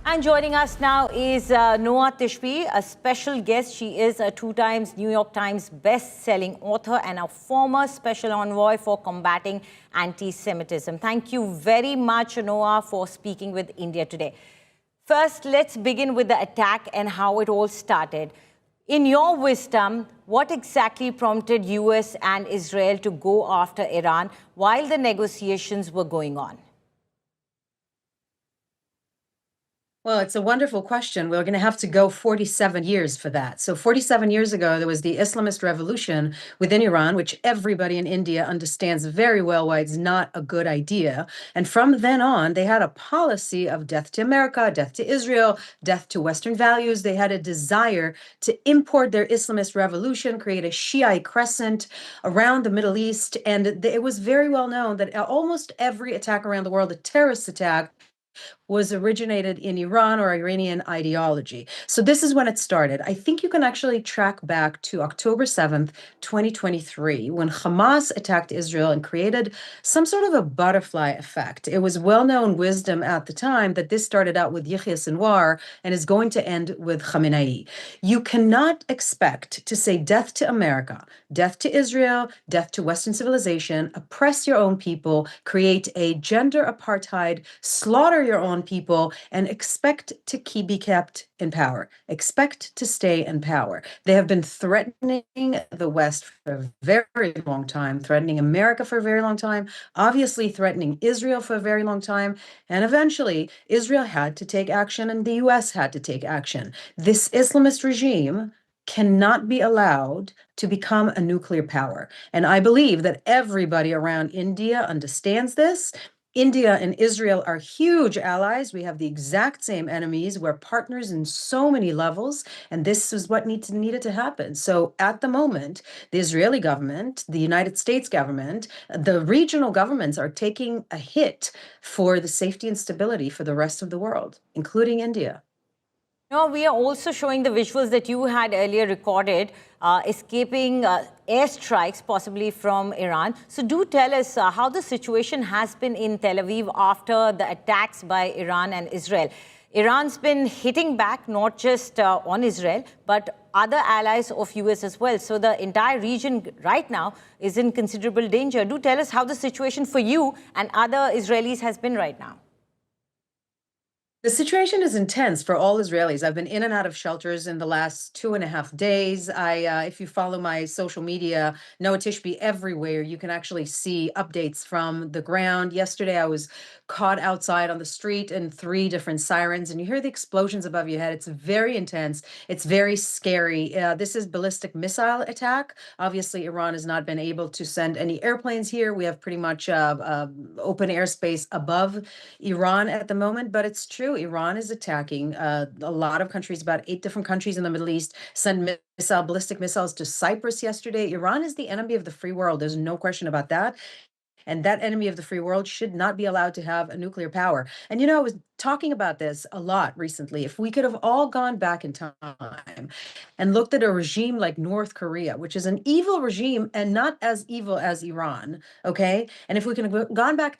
And joining us now is Noa Tishby, a special guest. She is a 2 times New York Times best-selling author and a former special envoy for combating anti-Semitism. Thank you very much, Noa, for speaking with India today. First, let's begin with the attack and how it all started. In your wisdom, what exactly prompted US and Israel to go after Iran while the negotiations were going on? Well, it's a wonderful question. We're going to have to go 47 years for that. So 47 years ago, there was the Islamist revolution within Iran, which everybody in India understands very well why it's not a good idea. And from then on, they had a policy of death to America, death to Israel, death to Western values. They had a desire to import their Islamist revolution, create a Shiite Crescent around the Middle East. And it was very well known that almost every attack around the world, a terrorist attack, was originated in Iran or Iranian ideology. So this is when it started. I think you can actually track back to October 7th, 2023, when Hamas attacked Israel and created some sort of a butterfly effect. It was well-known wisdom at the time that this started out with Yahya Sinwar and is going to end with Khamenei. You cannot expect to say death to America, death to Israel, death to Western civilization, oppress your own people, create a gender apartheid, slaughter your own people, and expect to be kept in power, expect to stay in power. They have been threatening the West for a very long time, threatening America for a very long time, obviously threatening Israel for a very long time, and eventually Israel had to take action and the US had to take action. This Islamist regime cannot be allowed to become a nuclear power. And I believe that everybody around India understands this. India and Israel are huge allies. We have the exact same enemies. We're partners in so many levels, and this is what needed to happen. So at the moment, the Israeli government, the United States government, the regional governments are taking a hit for the safety and stability for the rest of the world, including India. No, we are also showing the visuals that you had earlier recorded, escaping airstrikes, possibly from Iran. So do tell us how the situation has been in Tel Aviv after the attacks by Iran and Israel. Iran's been hitting back, not just on Israel, but other allies of US as well. So the entire region right now is in considerable danger. Do tell us how the situation for you and other Israelis has been right now. The situation is intense for all Israelis. I've been in and out of shelters in the last 2.5 days. If you follow my social media, Noa Tishby everywhere, you can actually see updates from the ground. Yesterday, I was caught outside on the street in 3 different sirens, and you hear the explosions above your head. It's very intense. It's very scary. This is ballistic missile attack. Obviously, Iran has not been able to send any airplanes here. We have pretty much open airspace above Iran at the moment, but it's true. Iran is attacking a lot of countries, about 8 different countries in the Middle East, send ballistic missiles to Cyprus yesterday. Iran is the enemy of the free world. There's no question about that. And that enemy of the free world should not be allowed to have a nuclear power. And, you know, I was talking about this a lot recently. If we could have all gone back in time and looked at a regime like North Korea, which is an evil regime and not as evil as Iran, okay? And if we could have gone back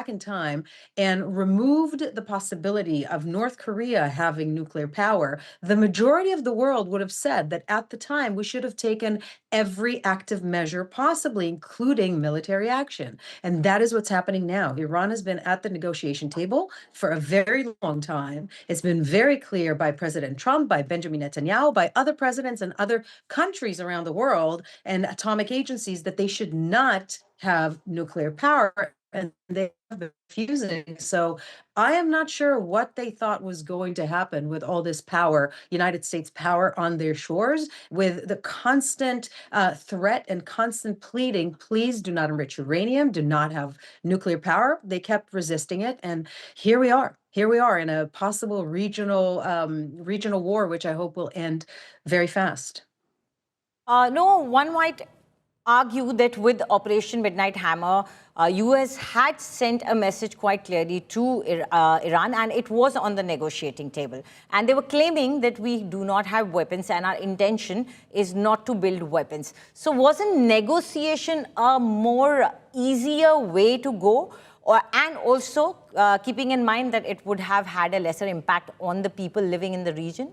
in time and removed the possibility of North Korea having nuclear power, the majority of the world would have said that at the time we should have taken every active measure possibly, including military action. And that is what's happening now. Iran has been at the negotiation table for a very long time. It's been very clear by President Trump, by Benjamin Netanyahu, by other presidents and other countries around the world and atomic agencies that they should not have nuclear power, and they have been refusing. So I am not sure what they thought was going to happen with all this power, United States power on their shores, with the constant threat and constant pleading, please do not enrich uranium, do not have nuclear power. They kept resisting it, and here we are. Here we are in a possible regional war, which I hope will end very fast. No, one might argue that with Operation Midnight Hammer, US had sent a message quite clearly to Iran, and it was on the negotiating table. And they were claiming that we do not have weapons and our intention is not to build weapons. So wasn't negotiation a more easier way to go? and also keeping in mind that it would have had a lesser impact on the people living in the region?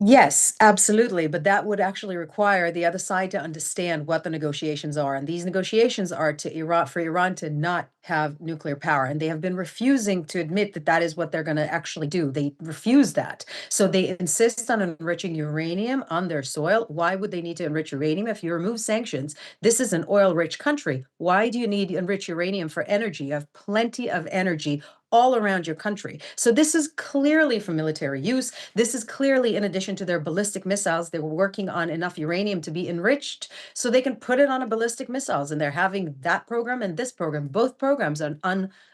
Yes, absolutely. But that would actually require the other side to understand what the negotiations are. And these negotiations are to Iran, for Iran to not have nuclear power. And they have been refusing to admit that that is what they're going to actually do. They refuse that. So they insist on enriching uranium on their soil. Why would they need to enrich uranium? If you remove sanctions, this is an oil-rich country. Why do you need to enrich uranium for energy? You have plenty of energy all around your country. So this is clearly for military use. This is clearly in addition to their ballistic missiles. They were working on enough uranium to be enriched so they can put it on a ballistic missiles. And they're having that program and this program. Both programs are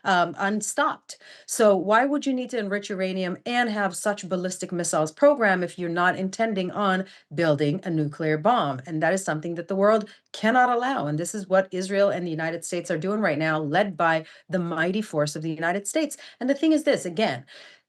unstopped. So why would you need to enrich uranium and have such ballistic missiles program if you're not intending on building a nuclear bomb? And that is something that the world cannot allow. And this is what Israel and the United States are doing right now, led by the mighty force of the United States. And the thing is this, again,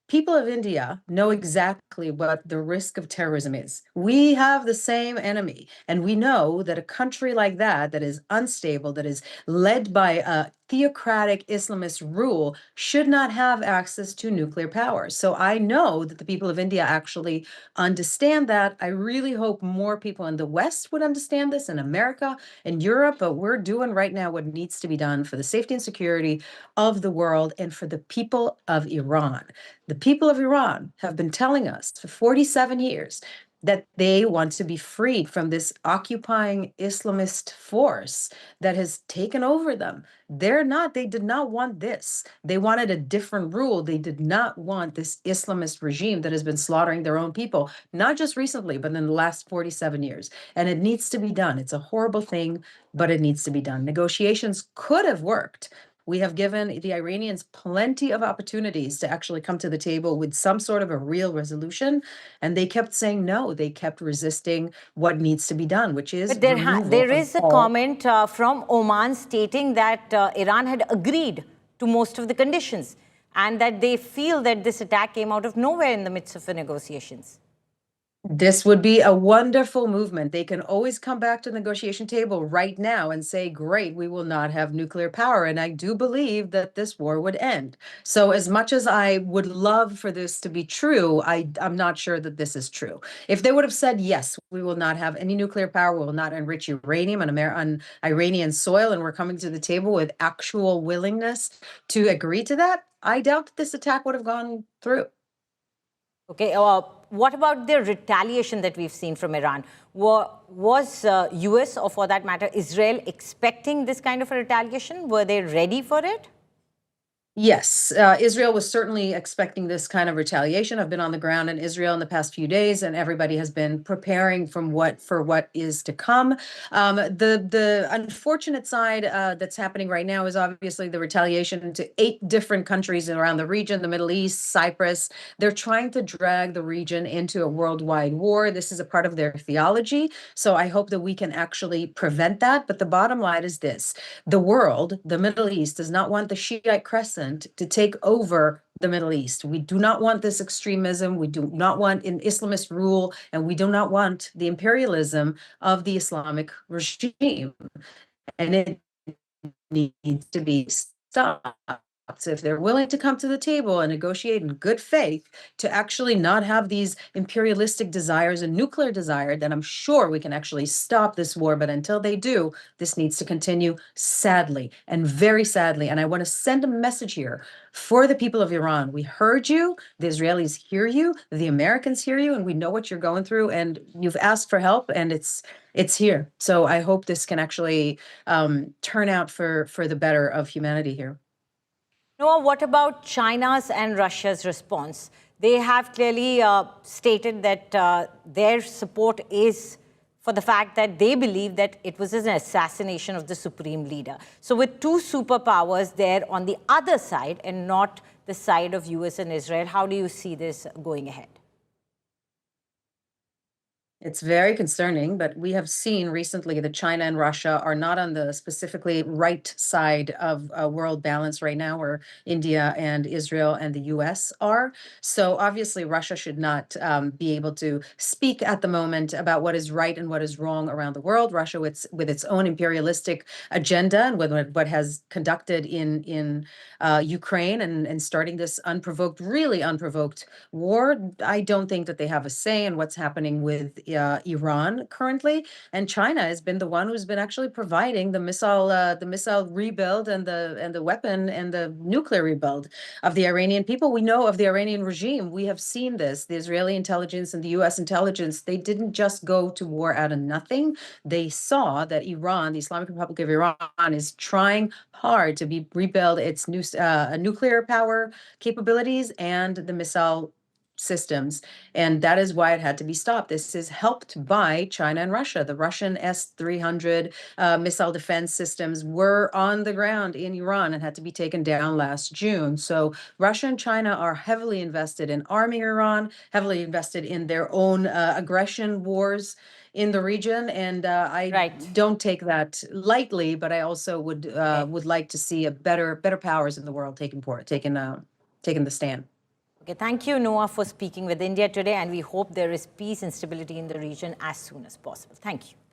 people of India know exactly what the risk of terrorism is. We have the same enemy, and we know that a country like that, that is unstable, that is led by a theocratic Islamist rule, should not have access to nuclear power. So I know that the people of India actually understand that. I really hope more people in the West would understand this, in America and Europe, but we're doing right now what needs to be done for the safety and security of the world and for the people of Iran. The people of Iran have been telling us for 47 years that they want to be freed from this occupying Islamist force that has taken over them. They did not want this. They wanted a different rule. They did not want this Islamist regime that has been slaughtering their own people, not just recently, but in the last 47 years. And it needs to be done. It's a horrible thing, but it needs to be done. Negotiations could have worked. We have given the Iranians plenty of opportunities to actually come to the table with some sort of a real resolution, and they kept saying no. They kept resisting what needs to be done, which is But removal there of is a all. comment from Oman stating that Iran had agreed to most of the conditions and that they feel that this attack came out of nowhere in the midst of the negotiations. This would be a wonderful movement. They can always come back to the negotiation table right now and say, great, we will not have nuclear power. And I do believe that this war would end. So as much as I would love for this to be true, I'm not sure that this is true. If they would have said, yes, we will not have any nuclear power, we will not enrich uranium on Iranian soil, and we're coming to the table with actual willingness to agree to that, I doubt that this attack would have gone through. Okay, what about the retaliation that we've seen from Iran? Was US, or for that matter, Israel, expecting this kind of a retaliation? Were they ready for it? Yes, Israel was certainly expecting this kind of retaliation. I've been on the ground in Israel in the past few days, and everybody has been preparing for what is to come. The unfortunate side that's happening right now is obviously the retaliation to 8 different countries around the region, the Middle East, Cyprus. They're trying to drag the region into a worldwide war. This is a part of their theology. So I hope that we can actually prevent that. But the bottom line is this: the world, the Middle East, does not want the Shiite Crescent to take over the Middle East. We do not want this extremism. We do not want an Islamist rule, and we do not want the imperialism of the Islamic regime. And it needs to be stopped. So if they're willing to come to the table and negotiate in good faith to actually not have these imperialistic desires and nuclear desire, then I'm sure we can actually stop this war. But until they do, this needs to continue, sadly, and very sadly. And I want to send a message here for the people of Iran. We heard you, the Israelis hear you, the Americans hear you, and we know what you're going through, and you've asked for help, and it's here. So I hope this can actually turn out for the better of humanity here. Noah, what about China's and Russia's response? They have clearly stated that their support is for the fact that they believe that it was an assassination of the supreme leader. So with 2 superpowers there on the other side and not the side of US and Israel, how do you see this going ahead? It's very concerning, but we have seen recently that China and Russia are not on the specifically right side of world balance right now, where India and Israel and the US are. So obviously, Russia should not be able to speak at the moment about what is right and what is wrong around the world. Russia, with its own imperialistic agenda and with what has conducted in Ukraine and starting this unprovoked, really unprovoked war, I don't think that they have a say in what's happening with Iran currently. And China has been the one who's been actually providing the missile rebuild and the weapon and the nuclear rebuild of the Iranian people. We know of the Iranian regime. We have seen this. The Israeli intelligence and the U.S. intelligence, they didn't just go to war out of nothing. They saw that Iran, the Islamic Republic of Iran, is trying hard to rebuild its nuclear power capabilities and the missile systems. And that is why it had to be stopped. This is helped by China and Russia. The Russian S-300 missile defense systems were on the ground in Iran and had to be taken down last June. So Russia and China are heavily invested in arming Iran, heavily invested in their own aggression wars in the region. And I Right. don't take that lightly, but I also Okay. would like to see a better powers in the world taking the stand. Okay, thank you, Noa, for speaking with India today, and we hope there is peace and stability in the region as soon as possible. Thank you.